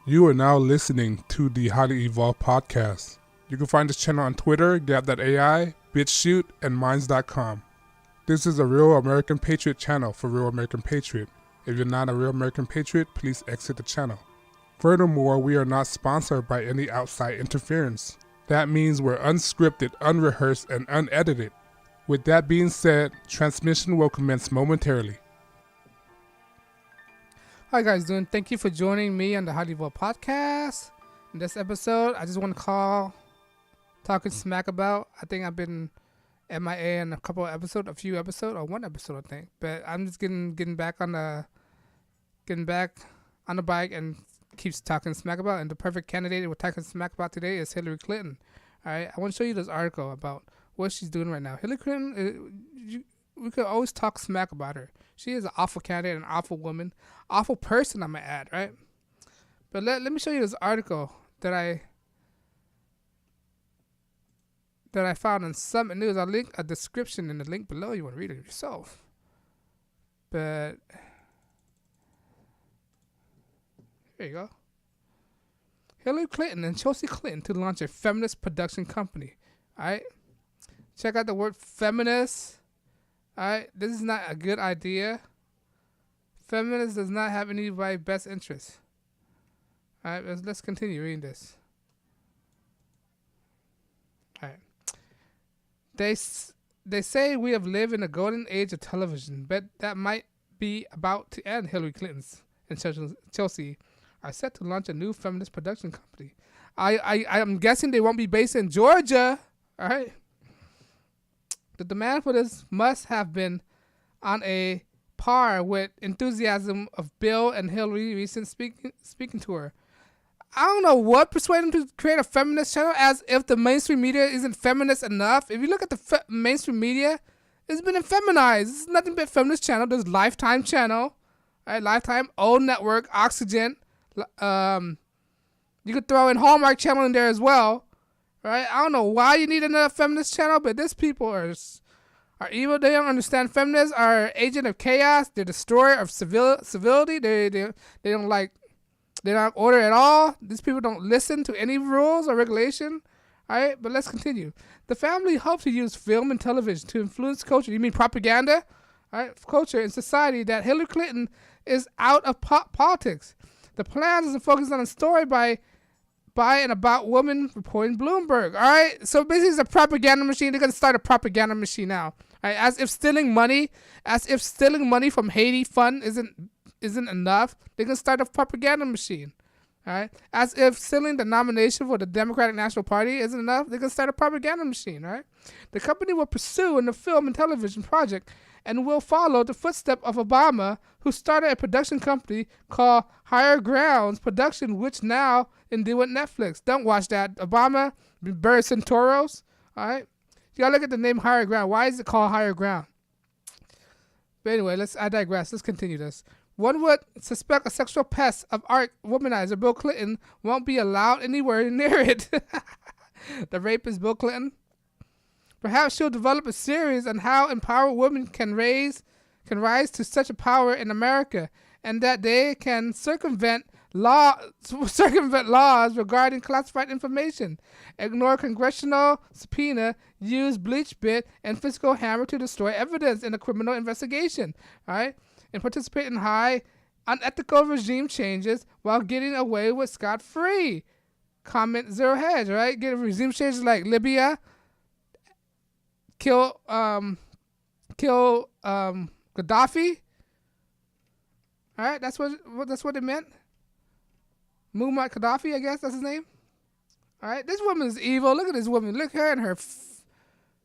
You are now listening to the Highly Evolved Podcast. You can find this channel on Twitter, Gab.ai, BitChute, and Minds.com. This is a Real American Patriot channel for Real American Patriot. If you're not a Real American Patriot, please exit the channel. Furthermore, we are not sponsored by any outside interference. That means we're unscripted, unrehearsed, and unedited. With that being said, transmission will commence momentarily. How you guys doing? Thank you for joining me on the HighlyEvolvedPodcast. Podcast. In this episode, I just want to call talking smack about. I think I've been MIA in a few episodes, or one episode, I think. But I'm just getting back on the bike and keeps talking smack about. And the perfect candidate we're talking smack about today is Hillary Clinton. All right, I want to show you this article about what she's doing right now. Hillary Clinton, we could always talk smack about her. She is an awful candidate, an awful woman, awful person, I might add, right? But let me show you this article that I found on Summit News. I'll link a description in the link below. You want to read it yourself. But here you go. Hillary Clinton and Chelsea Clinton to launch a feminist production company. All right? Check out the word feminist. All right, this is not a good idea. Feminist does not have anybody's best interest. All right, let's continue reading this. All right. They say we have lived in a golden age of television, but that might be about to end. Hillary Clinton and Chelsea are set to launch a new feminist production company. I'm guessing they won't be based in Georgia. All right. The demand for this must have been on a par with enthusiasm of Bill and Hillary recent speaking tour. I don't know what persuaded them to create a feminist channel, as if the mainstream media isn't feminist enough. If you look at the mainstream media, it's been feminized. It's nothing but feminist channel. There's Lifetime channel, right? Lifetime, O Network, Oxygen. You could throw in Hallmark channel in there as well. Right? I don't know why you need another feminist channel, but these people are evil. They don't understand. Feminists are agent of chaos. They're destroyer of civility. They don't like order at all. These people don't listen to any rules or regulation. All right, but let's continue. The family hopes to use film and television to influence culture. You mean propaganda? All right, culture in society that Hillary Clinton is out of politics. The plan is to focus on a story by and about women reporting Bloomberg. All right, so basically it's a propaganda machine. They're gonna start a propaganda machine now. All right, as if stealing money from Haiti fund isn't enough. They're gonna start a propaganda machine. All right, as if stealing the nomination for the Democratic National Party isn't enough. They're gonna start a propaganda machine. All right, the company will pursue in the film and television project and will follow the footsteps of Obama, who started a production company called Higher Grounds Production, which now in deal with Netflix. Don't watch that. Obama, Barry Santoros. All right, you gotta look at the name Higher Ground. Why is it called Higher Ground? But anyway, I digress. Let's continue this. One would suspect a sexual pest of art womanizer Bill Clinton won't be allowed anywhere near it. The rapist Bill Clinton. Perhaps she'll develop a series on how empowered women can rise to such a power in America, and that they can circumvent laws regarding classified information, ignore congressional subpoena, use bleach bit and physical hammer to destroy evidence in a criminal investigation, all right, and participate in high unethical regime changes while getting away with scot-free. Comment Zero Hedge, right? Get regime changes like Libya, kill Gaddafi. All right, that's what it meant. Muammar Gaddafi, I guess that's his name. All right, this woman is evil. Look at this woman. Look at her and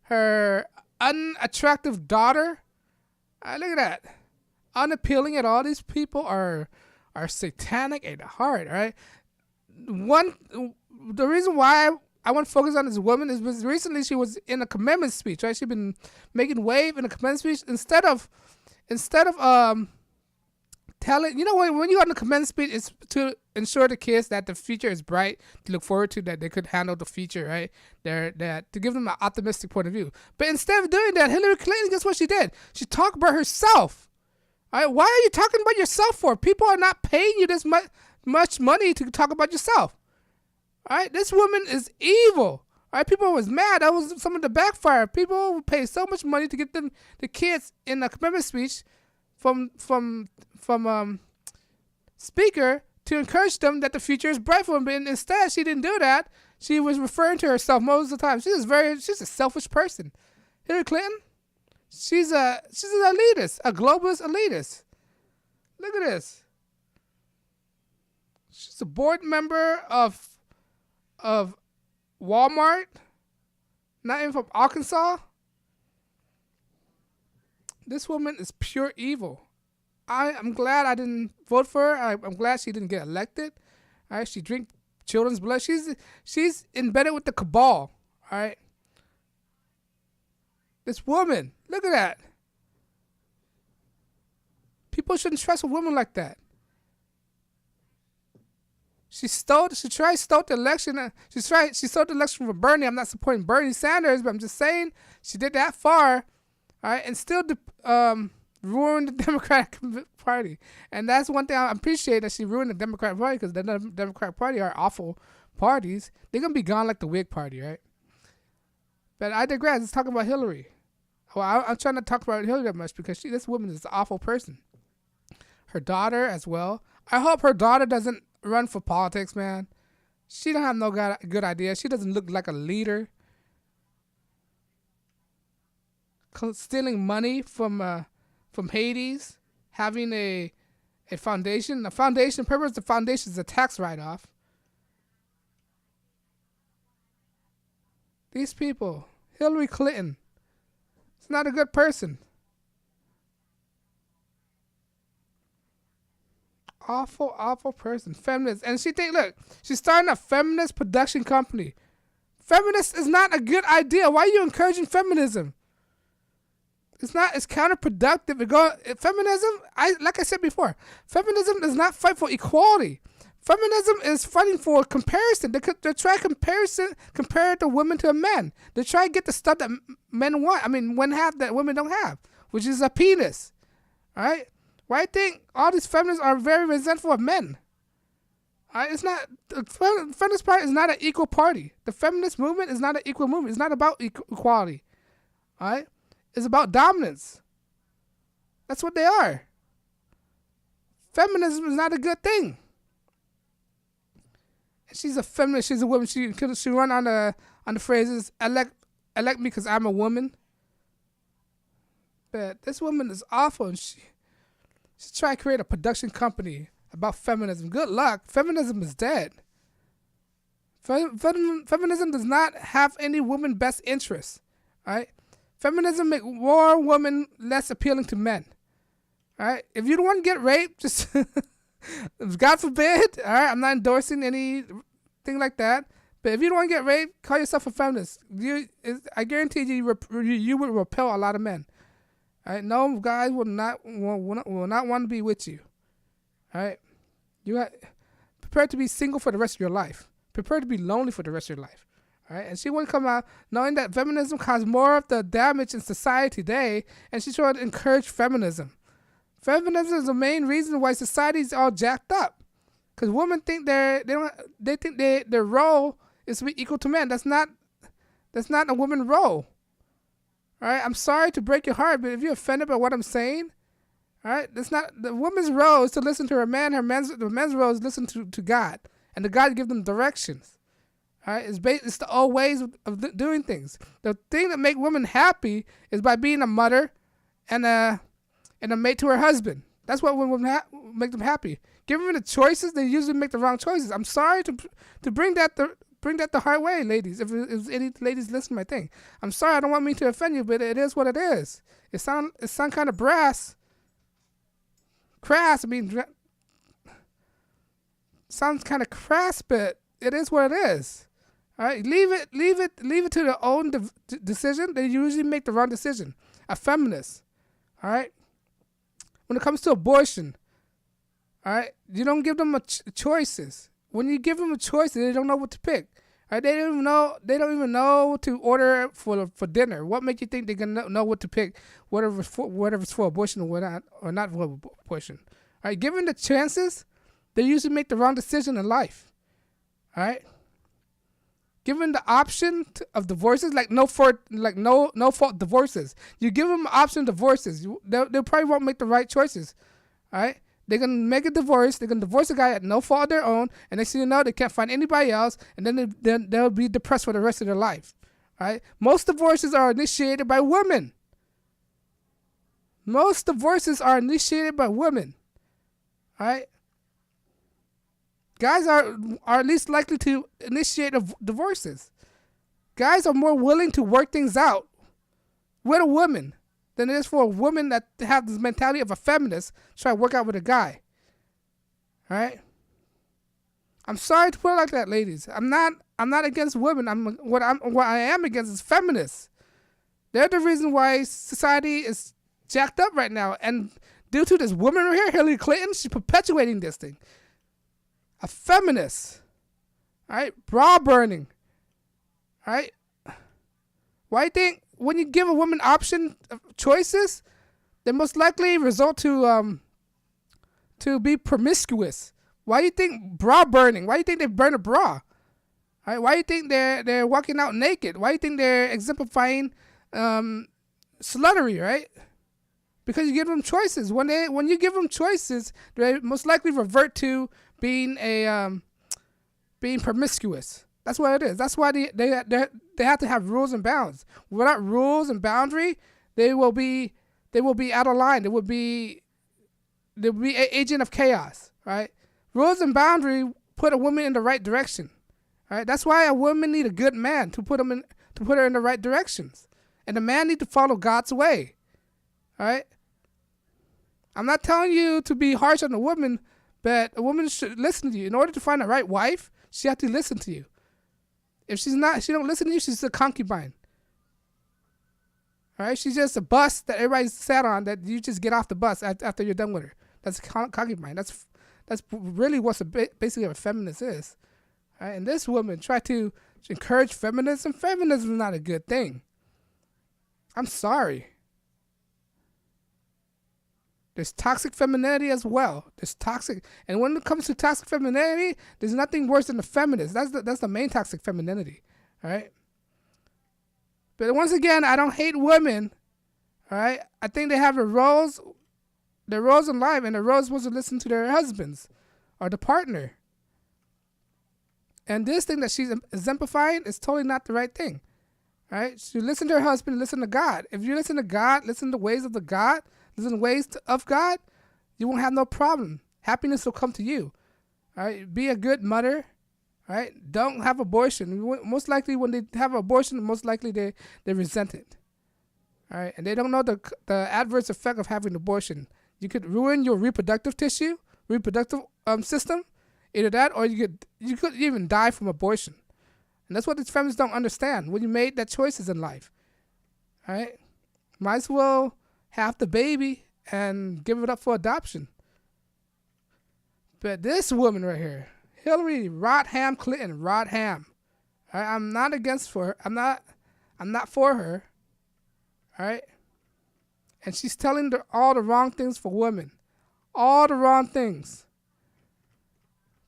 her unattractive daughter. All right, look at that. Unappealing at all. These people are satanic at heart. All right. The reason why I want to focus on this woman is because recently she was in a commencement speech. Right, she's been making wave in a commencement speech instead of telling, when you go on the commencement speech, it's to ensure the kids that the future is bright, to look forward to, that they could handle the future, right? To give them an optimistic point of view. But instead of doing that, Hillary Clinton, guess what she did? She talked about herself. All right, why are you talking about yourself for? People are not paying you this much much money to talk about yourself. All right, this woman is evil. All right, people was mad. That was some of the backfire. People would pay so much money to get them the kids in a commitment speech from speaker to encourage them that the future is bright for them. But instead, she didn't do that. She was referring to herself most of the time. She's a selfish person. Hillary Clinton, she's an elitist, a globalist elitist. Look at this. She's a board member of Walmart, not even from Arkansas. This woman is pure evil. I'm glad I didn't vote for her. I'm glad she didn't get elected. All right, she drank children's blood. She's embedded with the cabal. All right. This woman, look at that. People shouldn't trust a woman like that. She tried to steal the election. She stole the election from Bernie. I'm not supporting Bernie Sanders, but I'm just saying she did that far, all right, and still ruined the Democratic Party. And that's one thing I appreciate, that she ruined the Democratic Party, because the Democratic Party are awful parties. They're gonna be gone like the Whig Party, right? But I digress. Let's talk about Hillary. Well, I'm trying to talk about Hillary that much because this woman is an awful person. Her daughter as well. I hope her daughter doesn't run for politics, man. She don't have no good idea. She doesn't look like a leader. Stealing money from Hades, having a foundation. The foundation purpose of the foundation is a tax write-off. These people, Hillary Clinton, is not a good person. Awful person. Feminist. And she's starting a feminist production company. Feminist is not a good idea. Why are you encouraging feminism? It's counterproductive. Feminism, like I said before, feminism does not fight for equality. Feminism is fighting for comparison. They try compare the women to men. They try to get the stuff that men want. Men have that women don't have, which is a penis. All right? Why do you think all these feminists are very resentful of men? It's not. The feminist party is not an equal party. The feminist movement is not an equal movement. It's not about equality. All right? It's about dominance. That's what they are. Feminism is not a good thing. She's a feminist. She's a woman. She run on the phrases elect me because I'm a woman. But this woman is awful, and she tried to create a production company about feminism. Good luck. Feminism is dead. Feminism does not have any woman best interests. All right. Feminism make more women less appealing to men. All right. If you don't want to get raped, just God forbid. All right. I'm not endorsing anything like that. But if you don't want to get raped, call yourself a feminist. I guarantee you will repel a lot of men. All right. No guys will not want to be with you. All right. You prepare to be single for the rest of your life. Prepare to be lonely for the rest of your life. All right, and she wouldn't come out knowing that feminism caused more of the damage in society today, and she's trying to encourage feminism. Feminism is the main reason why society is all jacked up, because women think their role is to be equal to men. That's not a woman's role. All right, I'm sorry to break your heart, but if you're offended by what I'm saying, all right, that's not the woman's role is to listen to her man. The man's role is to listen to God, and the God give them directions. All right, it's the old ways of doing things. The thing that make women happy is by being a mother and a mate to her husband. That's what women make them happy. Give them the choices, they usually make the wrong choices. I'm sorry to bring that the hard way, ladies. If any ladies listen to my thing, I'm sorry. I don't want me to offend you, but it is what it is. It sound kind of crass. Sounds kind of crass, but it is what it is. All right, leave it to their own decision. They usually make the wrong decision. A feminist, all right. When it comes to abortion, all right, you don't give them choices. When you give them a choice, they don't know what to pick. All right, they don't even know what to order for dinner. What makes you think they're gonna know what to pick? Whatever's for abortion or not for abortion. All right, given the chances, they usually make the wrong decision in life. All right. Given the option of divorces, like no fault divorces. You give them an option of divorces, they probably won't make the right choices. All right. They're gonna make a divorce. They're gonna divorce a guy at no fault of their own, and next thing you know, they can't find anybody else, and then they'll be depressed for the rest of their life. All right. Most divorces are initiated by women. Most divorces are initiated by women. All right. Guys are least likely to initiate divorces. Guys are more willing to work things out with a woman than it is for a woman that have this mentality of a feminist to try to work out with a guy. All right. I'm sorry to put it like that, ladies. I'm not against women. What I am against is feminists. They're the reason why society is jacked up right now, and due to this woman right here, Hillary Clinton, she's perpetuating this thing. A feminist, all right, bra burning, all right. Why do you think when you give a woman option of choices, they most likely result to be promiscuous? Why do you think bra burning? Why do you think they burn a bra? All right. Why do you think they're walking out naked? Why do you think they're exemplifying sluttery? Right? Because you give them choices. When you give them choices, they most likely revert to being promiscuous. That's what it is. That's why they have to have rules and bounds. Without rules and boundary, they will be out of line. They will be an agent of chaos. Right? Rules and boundary put a woman in the right direction. Right? That's why a woman need a good man to put her in the right directions, and the man need to follow God's way. All right. I'm not telling you to be harsh on a woman, but a woman should listen to you. In order to find the right wife, she has to listen to you. If she don't listen to you, she's a concubine. All right, she's just a bus that everybody sat on that you just get off the bus after you're done with her. That's a concubine. That's really what basically a feminist is. All right, and this woman tried to encourage feminism. Feminism is not a good thing. I'm sorry. There's toxic femininity as well. And when it comes to toxic femininity, there's nothing worse than the feminist. That's the main toxic femininity, all right? But once again, I don't hate women, all right? I think they have their roles in life, and their roles was to listen to their husbands or the partner. And this thing that she's exemplifying is totally not the right thing, all right? She listen to her husband, listen to God. If you listen to God, listen to the ways of the God, listen to the ways of God, you won't have no problem. Happiness will come to you. All right? Be a good mother. All right? Don't have abortion. Most likely when they have abortion, most likely they resent it. All right? And they don't know the adverse effect of having abortion. You could ruin your reproductive system. Either that or you could even die from abortion. And that's what these feminists don't understand when you made that choices in life. All right? Might as well have the baby and give it up for adoption. But this woman right here, Hillary Rodham Clinton, Rodham, I'm not against for her. I'm not for her. All right, and she's telling all the wrong things for women, all the wrong things.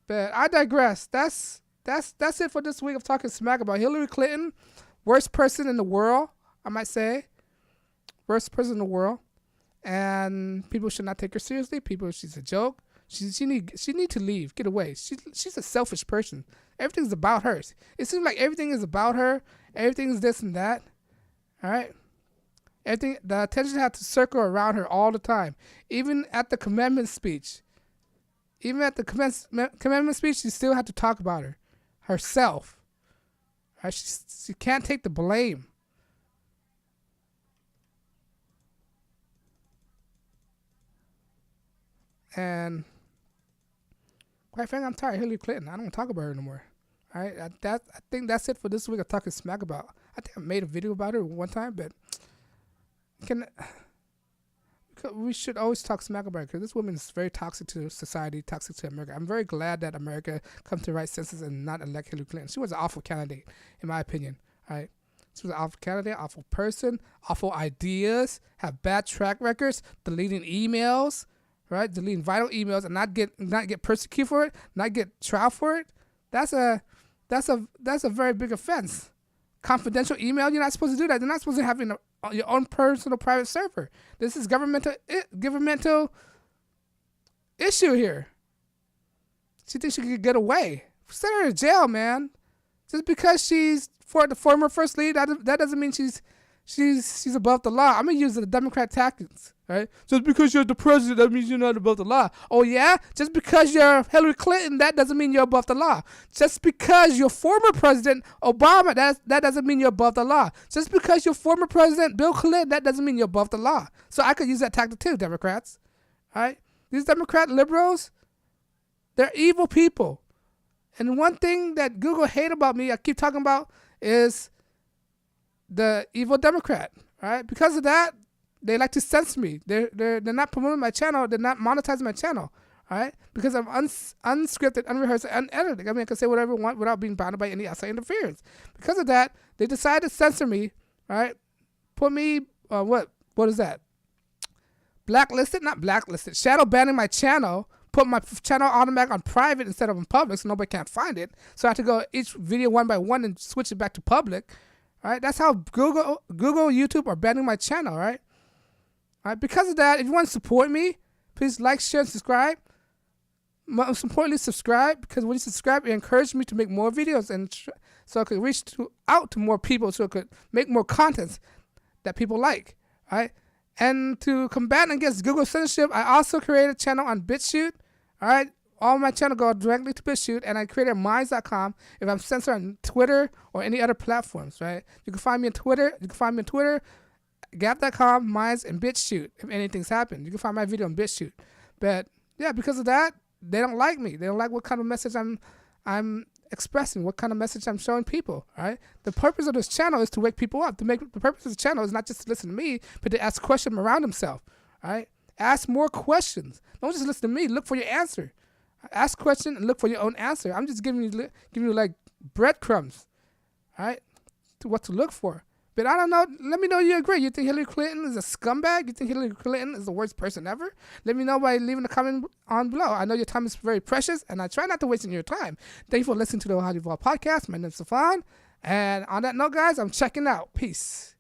But I digress. That's it for this week of talking smack about Hillary Clinton, worst person in the world, I might say. Worst person in the world, and people should not take her seriously. She's a joke. She need to leave, get away. She's a selfish person. Everything's about her. It seems like everything is about her. Everything's this and that. All right, everything. The attention had to circle around her all the time. Even at the commencement speech, she still had to talk about herself. All right? She can't take the blame. And quite frankly, I'm tired of Hillary Clinton. I don't want to talk about her no more. All right, I think that's it for this week of talking smack about. I think I made a video about her one time, but we should always talk smack about her because this woman is very toxic to society, toxic to America. I'm very glad that America come to the right senses and not elect Hillary Clinton. She was an awful candidate, in my opinion. All right. She was an awful candidate, awful person, awful ideas, have bad track records, deleting emails, right? Deleting vital emails and not get persecuted for it, not get trial for it. That's a very big offense. Confidential email, you're not supposed to do that. You're not supposed to have your own personal private server. This is governmental issue here. She thinks she could get away. Send her to jail, man. Just because she's the former first lady, that doesn't mean she's above the law. I'm gonna use the Democrat tactics, right? Just because you're the president, that means you're not above the law. Oh yeah? Just because you're Hillary Clinton, that doesn't mean you're above the law. Just because you're former President Obama, that doesn't mean you're above the law. Just because you're former President Bill Clinton, that doesn't mean you're above the law. So I could use that tactic too, Democrats. All right? These Democrat liberals, they're evil people. And one thing that Google hate about me, I keep talking about, is the evil Democrat. All right? Because of that, they like to censor me. They're not promoting my channel. They're not monetizing my channel. All right? Because I'm unscripted, unrehearsed, unedited. I mean, I can say whatever I want without being bounded by any outside interference. Because of that, they decided to censor me. All right? Put me, what is that? Blacklisted? Not blacklisted. Shadow banning my channel. Put my channel automatic on private instead of on public so nobody can't find it. So I have to go each video one by one and switch it back to public. All right? That's how Google, YouTube are banning my channel. All right? All right? Because of that, if you want to support me, please like, share, and subscribe. Most importantly, subscribe, because when you subscribe, it encourages me to make more videos, and so I could reach out to more people, so I could make more content that people like. All right? And to combat against Google censorship, I also created a channel on BitChute. All right? All my channel go directly to BitChute, and I created Minds.com if I'm censored on Twitter or any other platforms, right? You can find me on Twitter. Gap.com, Minds, and BitChute if anything's happened. You can find my video on BitChute. But yeah, because of that, they don't like me. They don't like what kind of message I'm expressing, what kind of message I'm showing people. All right. The purpose of this channel is to wake people up. The purpose of the channel is not just to listen to me, but to ask questions around themselves. All right. Ask more questions. Don't just listen to me. Look for your answer. Ask questions and look for your own answer. I'm just giving you like breadcrumbs. All right. To what to look for. But I don't know. Let me know you agree. You think Hillary Clinton is a scumbag? You think Hillary Clinton is the worst person ever? Let me know by leaving a comment on below. I know your time is very precious, and I try not to waste your time. Thank you for listening to the HighlyEvolvedPodcast. My name is Stefan. And on that note, guys, I'm checking out. Peace.